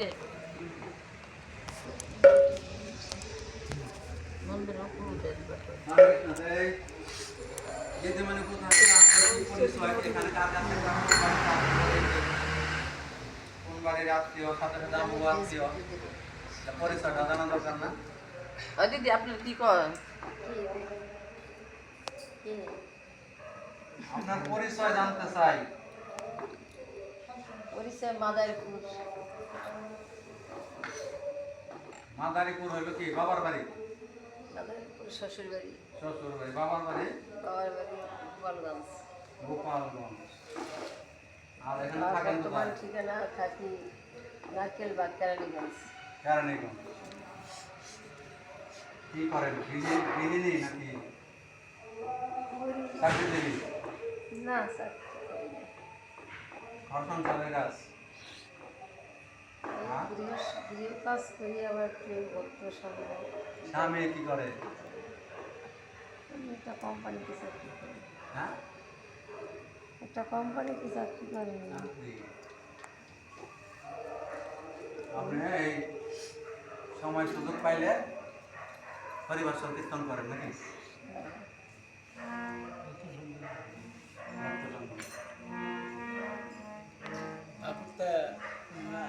দিকে মন্দিরের উপর উঠে দিবে যেতে মানে কোথায় পরিচয় এখানে কার কাছে কোন বাড়ির আত্মীয় সাথে সাথে আমু আত্মীয় পরিচয়টা জানা দরকার না দিদি আপনার কি কয় আপনার পরিচয় জানতে চাই পরিচয় মাদারীপুর মাদারীপুর হইলো কি বাবার বাড়ি মাদারীপুর শ্বশুর বাড়ি শ্বশুর বাড়ি বাবার বাড়ি গোপালগঞ্জ গোপালগঞ্জ আর এখানে আর থাকেন বর্তমান ঠিকানা থাকি নারকেল বা কেরানীগঞ্জ কেরানীগঞ্জ কি করেন গৃহিণী নাকি চাকরিজীবী না স্যার ঘর সংসারের কাজ গৃহ কাজ করি আবার একটু ভক্ত সামনে স্বামী কি করে একটা কোম্পানিতে চাকরি করি হ্যাঁ একটা কোম্পানিতে চাকরি করি আপনি এই সময় সুযোগ পাইলে পরিবার সংকীর্তন করেন নাকি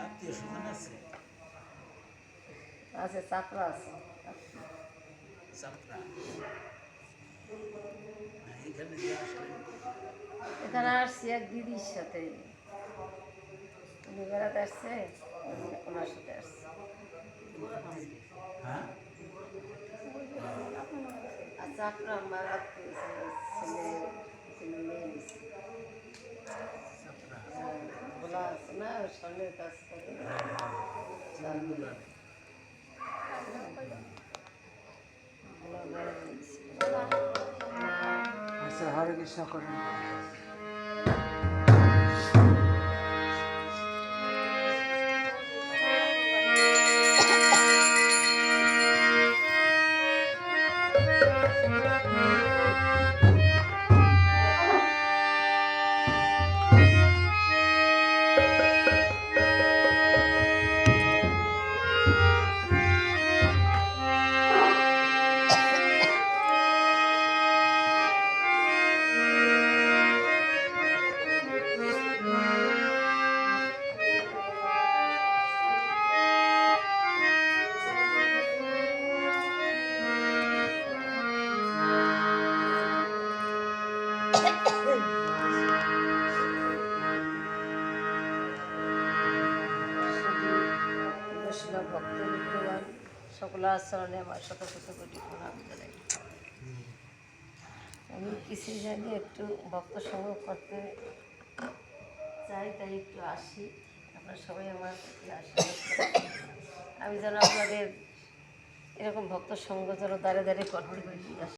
আত্মীয় স্বজন আছে আছে চাকরা আছে চাপড়া এখানে যে আসলেন এখানে আসছি এক দিদির সাথে উনি বেড়াতে আসছে ওনার সাথে আসছে হ্যাঁ আর চাকরা আমার ছেলে মেয়ে নিচ্ছে বলা আছে না স্বর্ণের কাজ করে আচ্ছা হরে কৃষ্ণ করেন ভক্ত বিদ্যমান সকল আচরণে আমার শত শত কোটি প্রণাম জানাই আমি কিছুই জানি একটু ভক্ত সঙ্গ করতে চাই তাই একটু আসি আপনারা সবাই আমার প্রতি আশীর্বাদ করবেন। আমি যেন আপনাদের এরকম ভক্ত সঙ্গ যেন দাঁড়ে দাঁড়িয়ে করতে পারি